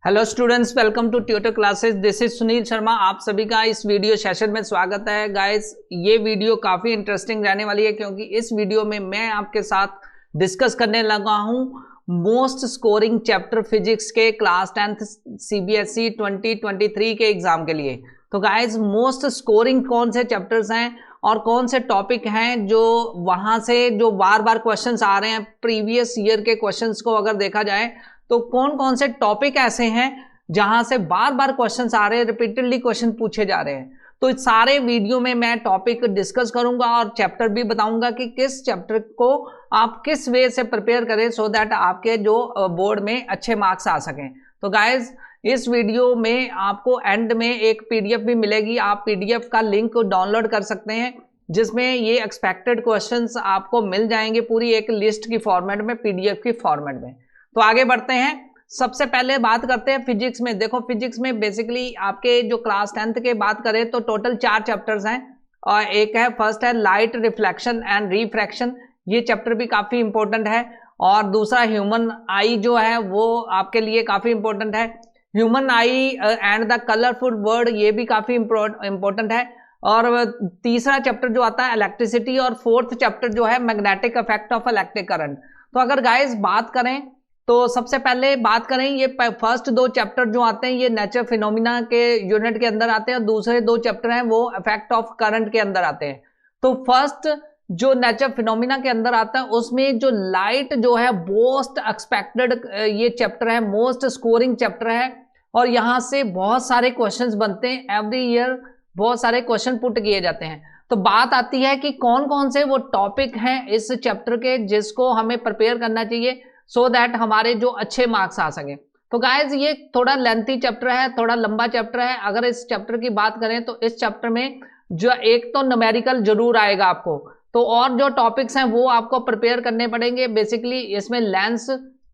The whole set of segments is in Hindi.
Hello students, welcome to tutor classes. This is Sunil Sharma. आप सभी का इस वीडियो सेशन में स्वागत है। गाइस, ये वीडियो काफ़ी इंटरेस्टिंग रहने वाली है क्योंकि इस वीडियो में मैं आपके साथ डिस्कस करने लगा हूँ मोस्ट स्कोरिंग चैप्टर फिजिक्स के क्लास 10th CBSE 2023 के एग्जाम के लिए। तो गाइस, मोस्ट स्कोरिंग कौन से चैप्टर्स हैं और कौन से टॉपिक हैं जो वहाँ से जो बार बार क्वेश्चंस आ रहे हैं, प्रीवियस ईयर के क्वेश्चंस को अगर देखा जाए तो कौन कौन से टॉपिक ऐसे हैं जहां से बार बार क्वेश्चंस आ रहे हैं, रिपीटेडली क्वेश्चन पूछे जा रहे हैं। तो इस सारे वीडियो में मैं टॉपिक डिस्कस करूंगा और चैप्टर भी बताऊंगा कि किस चैप्टर को आप किस वे से प्रिपेयर करें सो दैट आपके जो बोर्ड में अच्छे मार्क्स आ सकें। तो गाइज, इस वीडियो में आपको एंड में एक पीडीएफ भी मिलेगी। आप पीडीएफ का लिंक डाउनलोड कर सकते हैं जिसमें ये एक्सपेक्टेड क्वेश्चंस आपको मिल जाएंगे पूरी एक लिस्ट की फॉर्मेट में, पीडीएफ की फॉर्मेट में। तो आगे बढ़ते हैं। सबसे पहले बात करते हैं फिजिक्स में। देखो, फिजिक्स में बेसिकली आपके जो क्लास 10th के बात करें तो टोटल 4 चैप्टर्स हैं और एक है, फर्स्ट है लाइट रिफ्लेक्शन एंड रिफ्रैक्शन। ये चैप्टर भी काफी इंपॉर्टेंट है। और दूसरा ह्यूमन आई जो है वो आपके लिए काफी इंपॉर्टेंट है। Human I and the colourful word, ये भी काफी इंपॉर्टेंट है। और तीसरा चैप्टर जो आता है इलेक्ट्रिसिटी, और फोर्थ चैप्टर जो है magnetic effect of electric current. तो अगर गाइस बात करें तो सबसे पहले बात करें, ये फर्स्ट 2 चैप्टर जो आते हैं ये नेचर फिनोमिना के यूनिट के अंदर आते हैं और दूसरे 2 चैप्टर हैं वो इफेक्ट ऑफ करंट के अंदर आते हैं। तो फर्स्ट जो नेचर फिनोमिना के अंदर आता है उसमें जो लाइट जो है मोस्ट एक्सपेक्टेड ये चैप्टर है, मोस्ट स्कोरिंग चैप्टर है और यहां से बहुत सारे क्वेश्चंस बनते हैं। एवरी ईयर बहुत सारे क्वेश्चन पुट किए जाते हैं। तो बात आती है कि कौन कौन से वो टॉपिक हैं इस चैप्टर के जिसको हमें प्रिपेयर करना चाहिए सो दैट हमारे जो अच्छे मार्क्स आ सके। तो गाइज, ये थोड़ा लेंथी चैप्टर है, थोड़ा लंबा चैप्टर है। अगर इस चैप्टर की बात करें तो इस चैप्टर में जो एक तो न्यूमेरिकल जरूर आएगा आपको, तो और जो टॉपिक्स हैं वो आपको प्रिपेयर करने पड़ेंगे। बेसिकली इसमें लेंस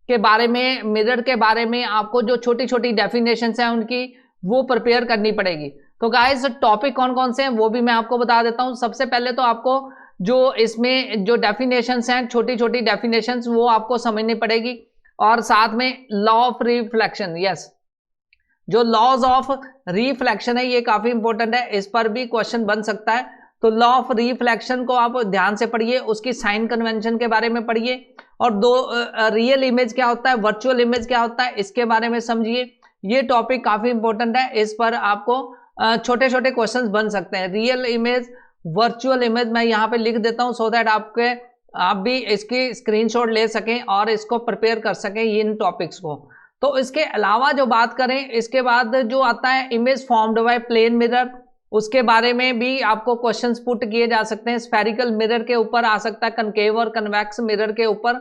के बारे में, मिरर के बारे में आपको जो छोटी छोटी डेफिनेशंस हैं उनकी वो प्रिपेयर करनी पड़ेगी। तो गाइज, टॉपिक कौन कौन से हैं वो भी मैं आपको बता देता हूं। सबसे पहले तो आपको जो इसमें जो डेफिनेशंस हैं, छोटी छोटी डेफिनेशंस, वो आपको समझनी पड़ेगी। और साथ में लॉ ऑफ रिफ्लेक्शन, यस, जो लॉज ऑफ रिफ्लेक्शन है ये काफी इंपॉर्टेंट है, इस पर भी क्वेश्चन बन सकता है। तो लॉ ऑफ रिफ्लेक्शन को आप ध्यान से पढ़िए, उसकी साइन कन्वेंशन के बारे में पढ़िए और रियल इमेज क्या होता है, वर्चुअल इमेज क्या होता है, इसके बारे में समझिए। ये टॉपिक काफी इंपॉर्टेंट है, इस पर आपको छोटे छोटे क्वेश्चन बन सकते हैं। रियल इमेज, वर्चुअल इमेज मैं यहाँ पे लिख देता हूँ सो दैट आप भी इसकी स्क्रीनशॉट ले सकें और इसको प्रिपेयर कर सकें इन टॉपिक्स को। तो इसके अलावा जो बात करें, इसके बाद जो आता है image formed by plane mirror, उसके बारे में भी आपको क्वेश्चंस पुट किए जा सकते हैं। स्फेरिकल मिरर के ऊपर आ सकता है, कनकेव और कन्वेक्स मिरर के ऊपर।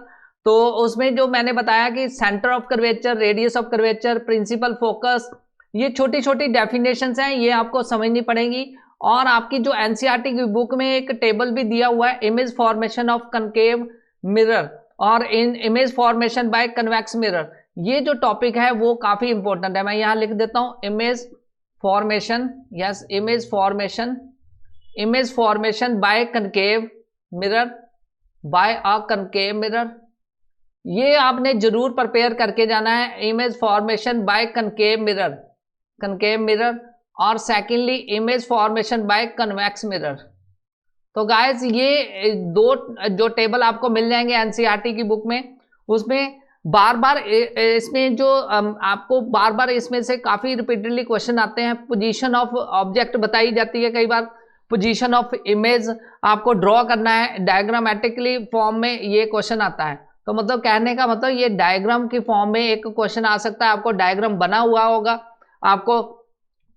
तो उसमें जो मैंने बताया कि centre of curvature, radius of curvature, principal focus, ये छोटी छोटी डेफिनेशंस हैं, ये आपको समझनी पड़ेंगी। और आपकी जो एनसीईआरटी की बुक में एक टेबल भी दिया हुआ है, image formation of concave mirror और in image formation by convex mirror. ये जो टॉपिक है वो काफी इंपॉर्टेंट है, मैं यहां लिख देता हूं image formation, yes, image formation by concave mirror, by a concave mirror. ये आपने जरूर प्रिपेयर करके जाना है, image formation by concave mirror और secondly image formation by convex mirror. तो गाइस, ये 2 जो टेबल आपको मिल जाएंगे एनसीईआरटी की बुक में, उसमें बार बार इसमें जो आपको बार बार इसमें से काफी रिपीटेडली क्वेश्चन आते हैं। पोजीशन ऑफ ऑब्जेक्ट बताई जाती है, कई बार पोजीशन ऑफ इमेज आपको ड्रॉ करना है, डायग्रामेटिकली फॉर्म में ये क्वेश्चन आता है। तो मतलब कहने का मतलब ये डायग्राम की फॉर्म में एक क्वेश्चन आ सकता है, आपको डायग्राम बना हुआ होगा, आपको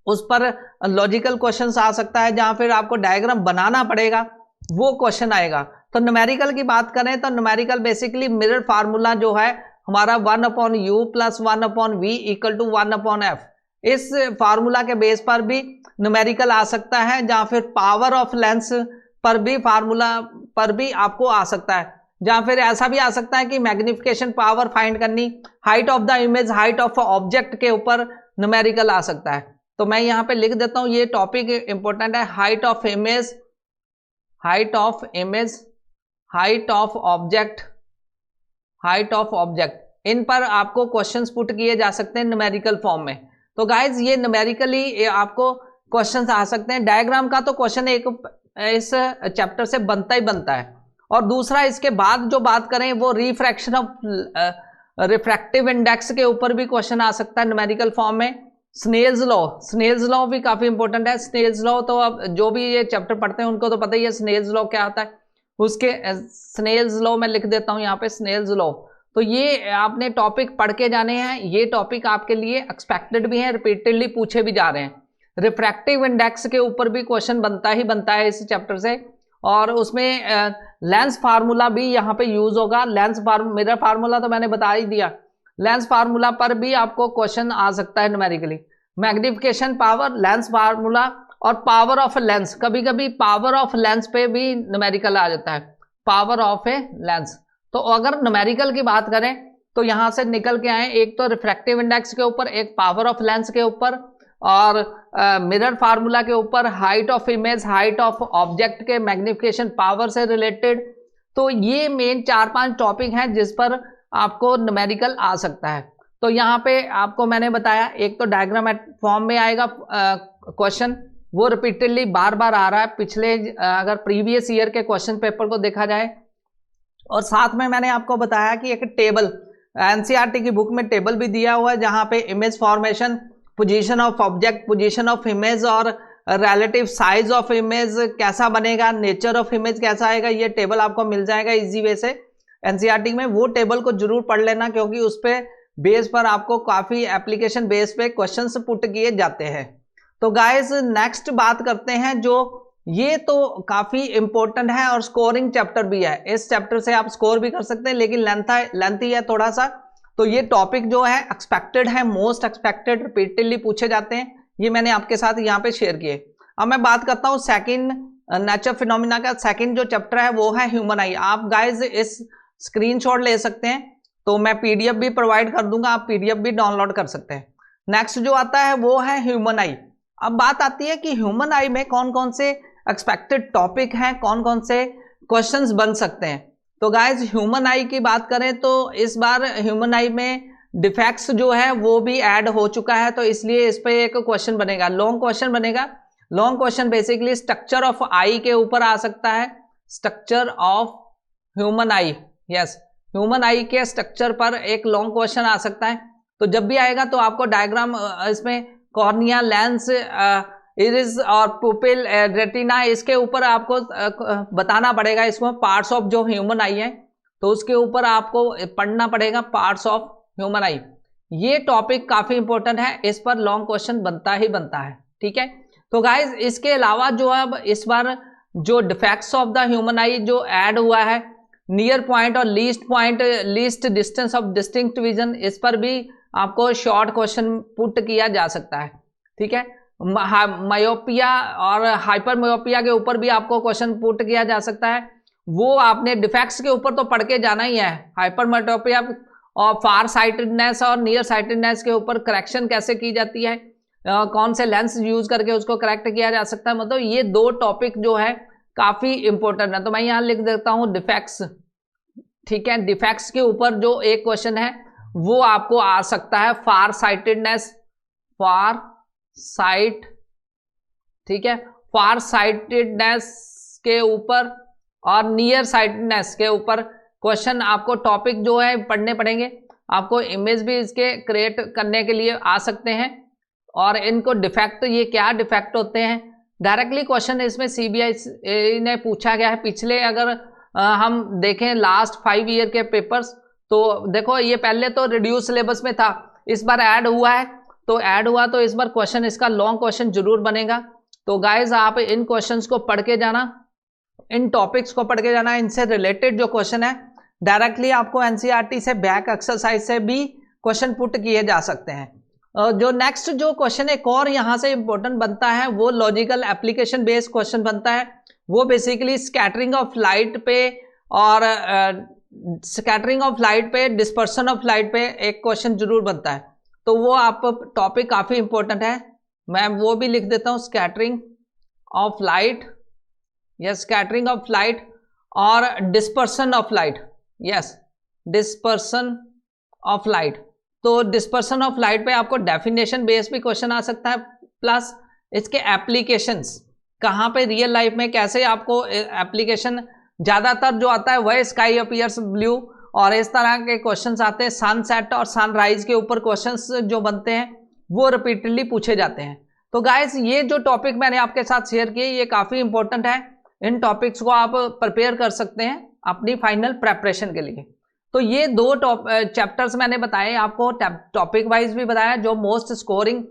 उस पर लॉजिकल क्वेश्चन आ सकता है जहां फिर आपको डायग्राम बनाना पड़ेगा, वो क्वेश्चन आएगा। तो न्यूमेरिकल की बात करें तो न्यूमेरिकल बेसिकली मिरर फार्मूला जो है हमारा 1/u + 1/v = 1/f, इस फार्मूला के बेस पर भी न्यूमेरिकल आ सकता है, जहां फिर पावर ऑफ लेंस पर भी फार्मूला पर भी आपको आ सकता है, जहां फिर ऐसा भी आ सकता है कि मैग्निफिकेशन पावर फाइंड करनी, height of the image, height of object के ऊपर न्यूमेरिकल आ सकता है। तो मैं यहां पे लिख देता हूं, ये टॉपिक इंपॉर्टेंट है, height of image, height of object, इन पर आपको क्वेश्चंस पुट किए जा सकते हैं न्यूमेरिकल फॉर्म में। तो गाइज ये न्यूमेरिकली आपको क्वेश्चंस आ सकते हैं। डायग्राम का तो क्वेश्चन एक इस चैप्टर से बनता ही बनता है। और दूसरा इसके बाद जो बात करें वो रिफ्रैक्शन ऑफ रिफ्रैक्टिव इंडेक्स के ऊपर भी क्वेश्चन आ सकता है न्यूमेरिकल फॉर्म में। स्नेल्स लॉ भी काफी इंपॉर्टेंट है। स्नेल्स लॉ तो अब जो भी ये चैप्टर पढ़ते हैं उनको तो पता ही है स्नेल्स लॉ क्या होता है। उसके स्नेल्स लॉ मैं लिख देता हूं यहाँ पे, स्नेल्स लॉ। तो ये आपने टॉपिक पढ़ के जाने हैं। ये टॉपिक आपके लिए एक्सपेक्टेड भी है, रिपीटेडली पूछे भी जा रहे हैं। रिफ्रैक्टिव इंडेक्स के ऊपर भी क्वेश्चन बनता ही बनता है इस चैप्टर से। और उसमें लेंस फार्मूला भी यहाँ पे यूज होगा। मिरर फार्मूला तो मैंने बता ही दिया। लेंस फार्मूला पर भी आपको क्वेश्चन आ सकता है numerically. Magnification power, lens formula और पावर ऑफ लेंस। कभी कभी पावर ऑफ लेंस पे भी न्यूमेरिकल आ जाता है, पावर ऑफ ए लेंस। तो अगर न्यूमेरिकल की बात करें तो यहां से निकल के आए, एक तो रिफ्रैक्टिव इंडेक्स के ऊपर, एक पावर ऑफ लेंस के ऊपर, और मिरर फार्मूला के ऊपर height of image, height of object के मैग्निफिकेशन पावर से रिलेटेड। तो ये मेन 4-5 टॉपिक हैं जिस पर आपको न्यूमेरिकल आ सकता है। तो यहाँ पे आपको मैंने बताया, एक तो डायग्राम फॉर्म में आएगा क्वेश्चन, वो रिपीटेडली बार बार आ रहा है पिछले अगर प्रीवियस ईयर के क्वेश्चन पेपर को देखा जाए। और साथ में मैंने आपको बताया कि एक टेबल, एनसीईआरटी की बुक में टेबल भी दिया हुआ है जहाँ पे image formation, position of object, position of image और रिलेटिव साइज ऑफ इमेज कैसा बनेगा, नेचर ऑफ इमेज कैसा आएगा, ये टेबल आपको मिल जाएगा इजी वे से एनसीईआरटी में। वो टेबल को जरूर पढ़ लेना क्योंकि उस पे बेस पर आपको काफी एप्लीकेशन बेस पे क्वेश्चंस पुट किए जाते हैं। तो गाइस नेक्स्ट बात करते हैं, जो ये तो काफी इंपॉर्टेंट है और स्कोरिंग चैप्टर भी है। इस चैप्टर से आप स्कोर भी कर सकते हैं लेकिन लेंथी है थोड़ा सा। तो ये टॉपिक जो है एक्सपेक्टेड है, मोस्ट एक्सपेक्टेड, रिपीटेडली पूछे जाते हैं। ये मैंने आपके साथ यहाँ पे शेयर किए। अब मैं बात करता हूँ सेकंड नेचर फिनोमिना का। सेकंड जो चैप्टर है वो है ह्यूमन आई। आप गाइज इस स्क्रीनशॉट ले सकते हैं, तो मैं पीडीएफ भी प्रोवाइड कर दूंगा, आप पीडीएफ भी डाउनलोड कर सकते हैं। नेक्स्ट जो आता है वो है ह्यूमन आई। अब बात आती है कि ह्यूमन आई में कौन कौन से एक्सपेक्टेड टॉपिक हैं, कौन कौन से क्वेश्चंस बन सकते हैं। तो गाइज ह्यूमन आई की बात करें तो इस बार ह्यूमन आई में डिफेक्ट्स जो है वो भी ऐड हो चुका है, तो इसलिए इस पे एक क्वेश्चन बनेगा, लॉन्ग क्वेश्चन बनेगा। Long question basically structure of eye के ऊपर आ सकता है, structure of human eye. Yes, human eye के स्ट्रक्चर पर एक लॉन्ग क्वेश्चन आ सकता है। तो जब भी आएगा तो आपको डायग्राम इसमें कॉर्निया, लेंस, इरिस और पुपिल, रेटिना, इसके ऊपर आपको बताना पड़ेगा। इसमें पार्ट्स ऑफ जो ह्यूमन आई है तो उसके ऊपर आपको पढ़ना पड़ेगा, पार्ट्स ऑफ ह्यूमन आई। ये टॉपिक काफी इंपॉर्टेंट है, इस पर लॉन्ग क्वेश्चन बनता ही बनता है। ठीक है, तो गाइज इसके अलावा जो अब इस बार जो डिफेक्ट्स ऑफ द ह्यूमन आई जो ऐड हुआ है, नियर पॉइंट और least distance of distinct vision, इस पर भी आपको शॉर्ट क्वेश्चन पुट किया जा सकता है। ठीक है, मायोपिया और हाइपर मायोपिया के ऊपर भी आपको क्वेश्चन पुट किया जा सकता है। वो आपने डिफेक्ट्स के ऊपर तो पढ़ के जाना ही है। हाइपर मायोपिया और फार साइटेडनेस और नियर साइटेडनेस के ऊपर करेक्शन कैसे की जाती है, कौन से लेंस यूज करके उसको करेक्ट किया जा सकता है। मतलब ये दो टॉपिक जो है काफी इंपॉर्टेंट है। तो मैं यहाँ लिख देता हूँ डिफेक्ट्स। ठीक है, डिफेक्ट्स के ऊपर जो एक क्वेश्चन है वो आपको आ सकता है, फार साइटेडनेस, फार साइट, ठीक है, फार साइटेडनेस के ऊपर और नियर साइटेडनेस के ऊपर क्वेश्चन आपको टॉपिक जो है पढ़ने पड़ेंगे। आपको इमेज भी इसके क्रिएट करने के लिए आ सकते हैं। और इनको डिफेक्ट, ये क्या डिफेक्ट होते हैं, डायरेक्टली क्वेश्चन इसमें सीबीआई ने पूछा गया है। पिछले अगर हम देखें लास्ट 5 ईयर के पेपर्स, तो देखो ये पहले तो रिड्यूस सिलेबस में था, इस बार ऐड हुआ है। तो ऐड हुआ तो इस बार क्वेश्चन इसका लॉन्ग क्वेश्चन जरूर बनेगा। तो गाइज आप इन क्वेश्चंस को पढ़ के जाना, इन टॉपिक्स को पढ़ के जाना। इनसे रिलेटेड जो क्वेश्चन है डायरेक्टली आपको एनसीईआरटी से बैक एक्सरसाइज से भी क्वेश्चन पुट किए जा सकते हैं। जो नेक्स्ट जो क्वेश्चन एक और यहाँ से इंपॉर्टेंट बनता है वो लॉजिकल एप्लीकेशन बेस्ड क्वेश्चन बनता है। वो बेसिकली स्कैटरिंग ऑफ लाइट पे और स्कैटरिंग ऑफ लाइट पे, डिस्पर्सन ऑफ लाइट पे एक क्वेश्चन जरूर बनता है। तो वो आप टॉपिक काफी इंपॉर्टेंट है, मैं वो भी लिख देता हूँ, scattering of light, yes, scattering of light और dispersion of light, yes, dispersion of light, तो डिस्पर्सन ऑफ लाइट पे आपको डेफिनेशन बेस भी क्वेश्चन आ सकता है, प्लस इसके एप्लीकेशंस कहाँ पे रियल लाइफ में कैसे आपको एप्लीकेशन ज़्यादातर जो आता है वह स्काई अपीयर्स ब्लू, और इस तरह के क्वेश्चंस आते हैं। सनसेट और सनराइज के ऊपर क्वेश्चंस जो बनते हैं वो रिपीटेडली पूछे जाते हैं। तो गाइस ये जो टॉपिक मैंने आपके साथ शेयर किए ये काफ़ी इंपॉर्टेंट है, इन टॉपिक्स को आप प्रिपेयर कर सकते हैं अपनी फाइनल प्रेपरेशन के लिए। तो ये दो चैप्टर्स मैंने बताए आपको, टॉपिक वाइज भी बताया। जो मोस्ट स्कोरिंग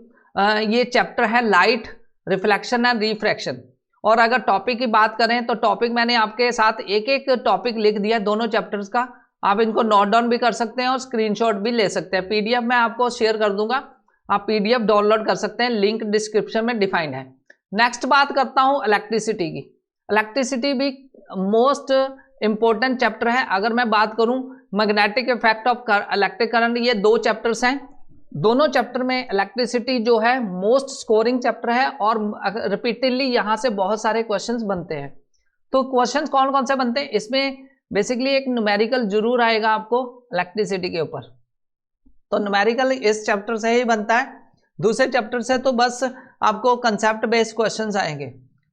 ये चैप्टर है लाइट, रिफ्लेक्शन एंड रिफ्रैक्शन। और अगर टॉपिक की बात करें तो टॉपिक मैंने आपके साथ एक एक टॉपिक लिख दिया दोनों चैप्टर्स का, आप इनको नोट डाउन भी कर सकते हैं और स्क्रीनशॉट भी ले सकते हैं। पीडीएफ मैं आपको शेयर कर दूंगा, आप पीडीएफ डाउनलोड कर सकते हैं, लिंक डिस्क्रिप्शन में डिफाइंड है। नेक्स्ट बात करता हूं इलेक्ट्रिसिटी की। इलेक्ट्रिसिटी भी मोस्ट इंपॉर्टेंट चैप्टर है। अगर मैं बात करूं magnetic effect of electric current, ये दो चैप्टर्स हैं। दोनों चैप्टर में इलेक्ट्रिसिटी जो है मोस्ट स्कोरिंग चैप्टर है और रिपीटेडली यहां से बहुत सारे क्वेश्चंस बनते हैं। तो क्वेश्चंस कौन कौन से बनते हैं, इसमें बेसिकली एक न्यूमेरिकल जरूर आएगा आपको इलेक्ट्रिसिटी के ऊपर, तो न्यूमेरिकल इस चैप्टर से ही बनता है। दूसरे चैप्टर से तो बस आपको कंसेप्ट बेस्ड क्वेश्चंस आएंगे।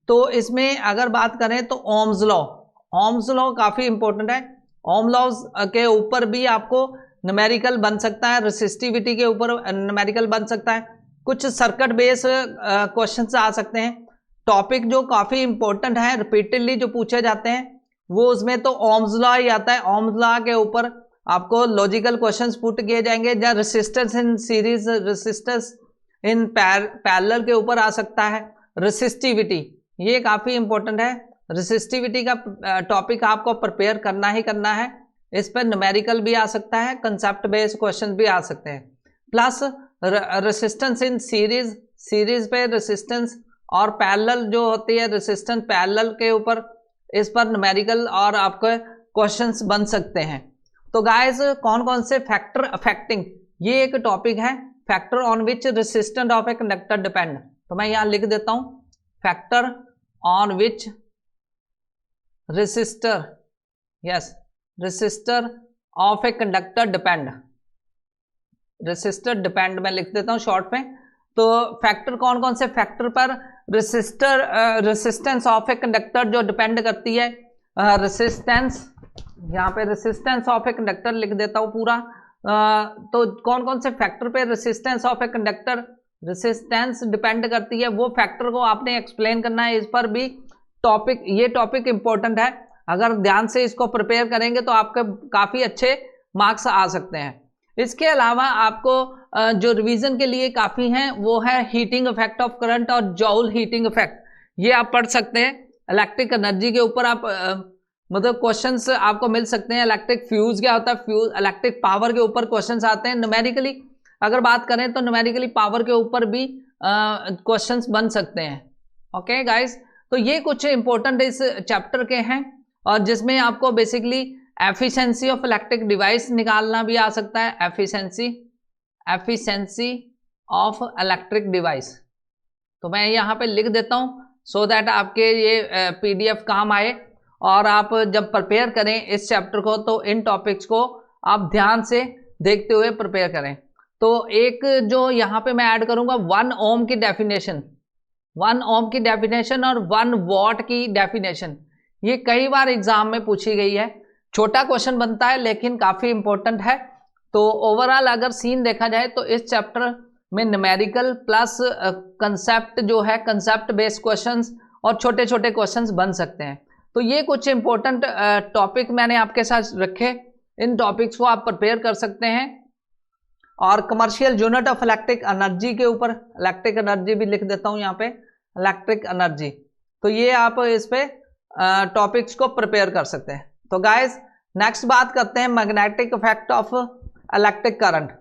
तो इसमें अगर बात करें तो ओम्स लॉ काफी इंपॉर्टेंट है। ओम लॉ के ऊपर भी आपको न्यूमेरिकल बन सकता है, रेसिस्टिविटी के ऊपर न्यूमेरिकल बन सकता है, कुछ सर्किट बेस क्वेश्चंस आ सकते हैं। टॉपिक जो काफी इंपॉर्टेंट है रिपीटेडली जो पूछे जाते हैं वो उसमें तो ओम्स लॉ ही आता है। ओम्स लॉ के ऊपर आपको लॉजिकल क्वेश्चंस पुट किए जाएंगे, या resistance in series, resistance in parallel के ऊपर आ सकता है। रेसिस्टिविटी ये काफी इंपॉर्टेंट है, रेसिस्टिविटी का टॉपिक आपको प्रिपेयर करना ही करना है। इस पर न्यूमेरिकल भी आ सकता है, कंसेप्ट बेस्ड क्वेश्चन भी आ सकते हैं। प्लस रेसिस्टेंस इन सीरीज पे रेसिस्टेंस, और पैरेलल जो होती है रेसिस्टेंस पैरेलल के ऊपर, इस पर न्यूमेरिकल और आपके क्वेश्चंस बन सकते हैं। तो गाइस कौन कौन से फैक्टर अफेक्टिंग, ये एक टॉपिक है, factor on which resistance of a conductor depend. तो मैं यहां लिख देता हूं, factor on which resistor, yes, resistor of a conductor depend, resistor depend मैं लिख देता हूं शॉर्ट में। तो फैक्टर कौन कौन से फैक्टर पर रेसिस्टेंस ऑफ ए कंडक्टर जो डिपेंड करती है, रेसिस्टेंस, यहाँ पे रेसिस्टेंस ऑफ ए कंडक्टर लिख देता हूँ पूरा। तो कौन कौन से फैक्टर पे resistance of a conductor resistance depend करती है, वो फैक्टर को आपने एक्सप्लेन करना है। इस पर भी टॉपिक, ये टॉपिक इंपॉर्टेंट है, अगर ध्यान से इसको प्रिपेयर करेंगे तो आपके काफ़ी अच्छे मार्क्स आ सकते हैं। इसके अलावा आपको जो रिवीजन के लिए काफ़ी हैं वो है हीटिंग इफेक्ट ऑफ करंट और जॉउल हीटिंग इफेक्ट, ये आप पढ़ सकते हैं। इलेक्ट्रिक एनर्जी के ऊपर आप मतलब क्वेश्चंस आपको मिल सकते हैं। इलेक्ट्रिक फ्यूज क्या होता है, फ्यूज इलेक्ट्रिक पावर के ऊपर क्वेश्चंस आते हैं। न्यूमेरिकली अगर बात करें तो न्यूमेरिकली पावर के ऊपर भी क्वेश्चंस बन सकते हैं। ओके गाइस, तो ये कुछ इंपॉर्टेंट इस चैप्टर के हैं, और जिसमें आपको basically efficiency of electric device निकालना भी आ सकता है, एफिशिएंसी ऑफ इलेक्ट्रिक डिवाइस। तो मैं यहाँ पे लिख देता हूँ सो दैट आपके ये पीडीएफ काम आए, और आप जब प्रिपेयर करें इस चैप्टर को तो इन टॉपिक्स को आप ध्यान से देखते हुए प्रिपेयर करें। तो एक जो यहाँ पे मैं ऐड करूँगा 1 ओम की डेफिनेशन, 1 ओम की डेफिनेशन और 1 वॉट की डेफिनेशन, ये कई बार एग्जाम में पूछी गई है। छोटा क्वेश्चन बनता है लेकिन काफ़ी इंपॉर्टेंट है। तो ओवरऑल अगर सीन देखा जाए तो इस चैप्टर में न्यूमेरिकल प्लस कंसेप्ट जो है, कंसेप्ट बेस्ड क्वेश्चंस और छोटे छोटे क्वेश्चंस बन सकते हैं। तो ये कुछ इंपॉर्टेंट टॉपिक मैंने आपके साथ रखे, इन टॉपिक्स को आप प्रिपेयर कर सकते हैं। और commercial unit of electric energy के ऊपर, इलेक्ट्रिक एनर्जी भी लिख देता हूँ यहाँ पे, इलेक्ट्रिक एनर्जी, तो ये आप इस पे टॉपिक्स को प्रिपेयर कर सकते हैं। तो गाइस नेक्स्ट बात करते हैं magnetic effect of electric current.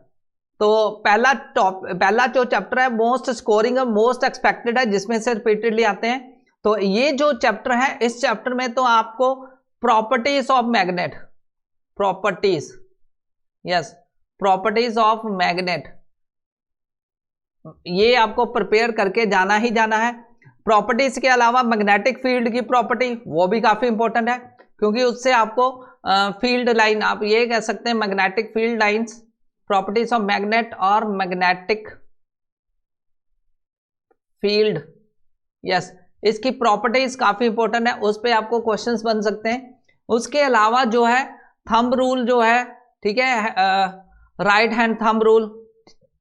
तो पहला जो चैप्टर है मोस्ट स्कोरिंग और मोस्ट एक्सपेक्टेड है, जिसमें से रिपीटेडली आते हैं। तो ये जो चैप्टर है, इस चैप्टर में तो आपको properties of magnet, properties, yes, properties of magnet, ये आपको प्रिपेयर करके जाना ही जाना है। प्रॉपर्टीज के अलावा मैग्नेटिक फील्ड की प्रॉपर्टी वो भी काफी इंपॉर्टेंट है, क्योंकि उससे आपको फील्ड लाइन, आप ये कह सकते हैं magnetic field lines, properties of magnet और मैग्नेटिक फील्ड। यस, इसकी प्रॉपर्टीज काफी इंपॉर्टेंट है, उस पर आपको क्वेश्चंस बन सकते हैं। उसके अलावा जो है थंब रूल जो है, ठीक है, राइट हैंड थंब रूल,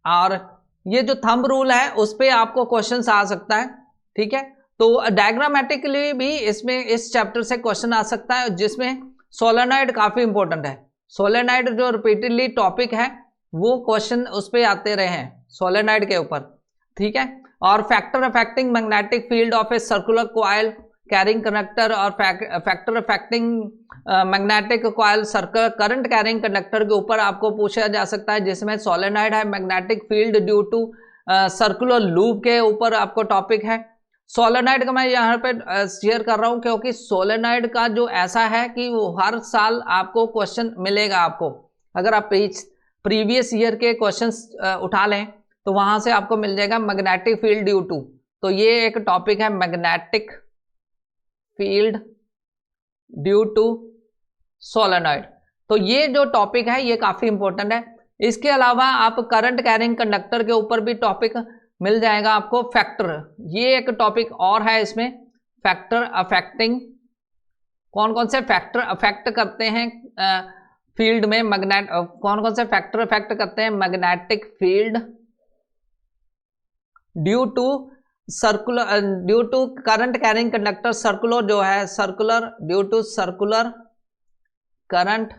और ये जो थंब रूल है उस पर आपको क्वेश्चंस आ सकता है, ठीक है। तो डायग्रामेटिकली भी इसमें इस चैप्टर से क्वेश्चन आ सकता है, जिसमें सोलेनॉइड काफी इंपॉर्टेंट है। सोलेनॉइड जो रिपीटेडली टॉपिक है वो क्वेश्चन उस पर आते रहे हैं सोलेनॉइड के ऊपर, ठीक है। और factor affecting magnetic field of a circular coil carrying conductor, और factor affecting magnetic coil circle current carrying conductor के ऊपर आपको पूछा जा सकता है, जिसमें सोलेनॉइड है, magnetic field due to circular loop के ऊपर आपको टॉपिक है। सोलेनॉइड का मैं यहाँ पे शेयर कर रहा हूँ क्योंकि सोलेनॉइड का जो ऐसा है कि वो हर साल आपको क्वेश्चन मिलेगा। आपको अगर आप प्रीवियस ईयर के क्वेश्चंस उठा लें तो वहां से आपको मिल जाएगा मैग्नेटिक फील्ड ड्यू टू। तो ये एक टॉपिक है magnetic field due to solenoid. तो ये जो टॉपिक है ये काफी इंपॉर्टेंट है। इसके अलावा आप करंट कैरिंग कंडक्टर के ऊपर भी टॉपिक मिल जाएगा आपको। फैक्टर, ये एक टॉपिक और है इसमें, फैक्टर अफेक्टिंग, कौन कौन से फैक्टर अफेक्ट करते हैं फील्ड में मैग्नेट, कौन कौन से फैक्टर अफेक्ट करते हैं magnetic field due to circular, due to current carrying conductor, circular जो है circular, due to circular current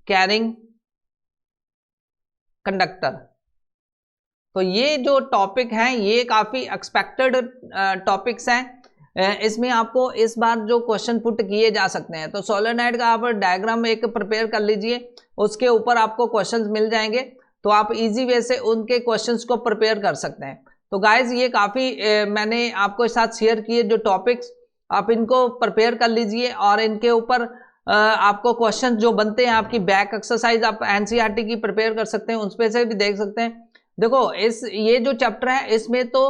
carrying conductor. तो ये जो टॉपिक है ये काफी एक्सपेक्टेड टॉपिक्स हैं। इसमें आपको इस बार जो क्वेश्चन पुट किए जा सकते हैं, तो सोलेनॉइड का आप डायग्राम एक प्रिपेयर कर लीजिए, उसके ऊपर आपको क्वेश्चंस मिल जाएंगे, तो आप इजी वे से उनके क्वेश्चंस को प्रिपेयर कर सकते हैं। तो गाइज ये काफी मैंने आपको साथ शेयर किए जो टॉपिक्स, आप इनको प्रिपेयर कर लीजिए और इनके ऊपर आपको क्वेश्चन जो बनते हैं, आपकी बैक एक्सरसाइज आप एनसीईआरटी की प्रिपेयर कर सकते हैं, उस पे से भी देख सकते हैं। देखो ये जो चैप्टर है इसमें तो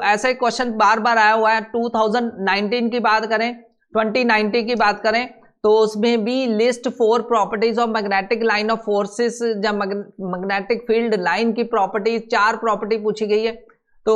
ऐसे क्वेश्चन बार बार आया हुआ है। 2019 की बात करें, 2019 की बात करें तो उसमें भी list 4 properties of magnetic line of forces, जब मैग्नेटिक फील्ड लाइन की प्रॉपर्टी 4 प्रॉपर्टी पूछी गई है। तो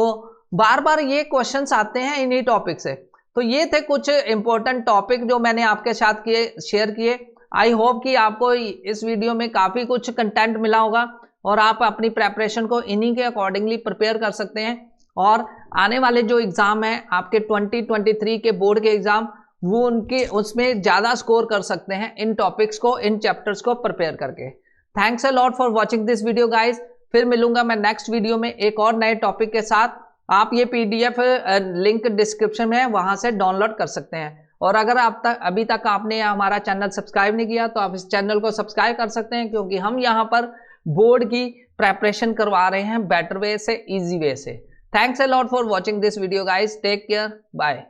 बार बार ये क्वेश्चंस आते हैं इन्हीं टॉपिक से। तो ये थे कुछ इंपॉर्टेंट टॉपिक जो मैंने आपके साथ शेयर किए। आई होप कि आपको इस वीडियो में काफी कुछ कंटेंट मिला होगा और आप अपनी प्रेपरेशन को इन्हीं के अकॉर्डिंगली प्रिपेयर कर सकते हैं, और आने वाले जो एग्जाम है आपके 2023 के बोर्ड के एग्जाम, वो उनके उसमें ज्यादा स्कोर कर सकते हैं इन टॉपिक्स को, इन चैप्टर्स को प्रिपेयर करके। Thanks a lot for watching this video guys. फिर मिलूंगा मैं नेक्स्ट वीडियो में एक और नए टॉपिक के साथ। आप ये पीडीएफ लिंक डिस्क्रिप्शन में है, वहां से डाउनलोड कर सकते हैं। और अगर अभी तक आपने हमारा चैनल सब्सक्राइब नहीं किया तो आप इस चैनल को सब्सक्राइब कर सकते हैं, क्योंकि हम यहाँ पर बोर्ड की प्रेपरेशन करवा रहे हैं बेटर वे से, इजी वे से। Thanks a lot for watching this video guys, take care, bye.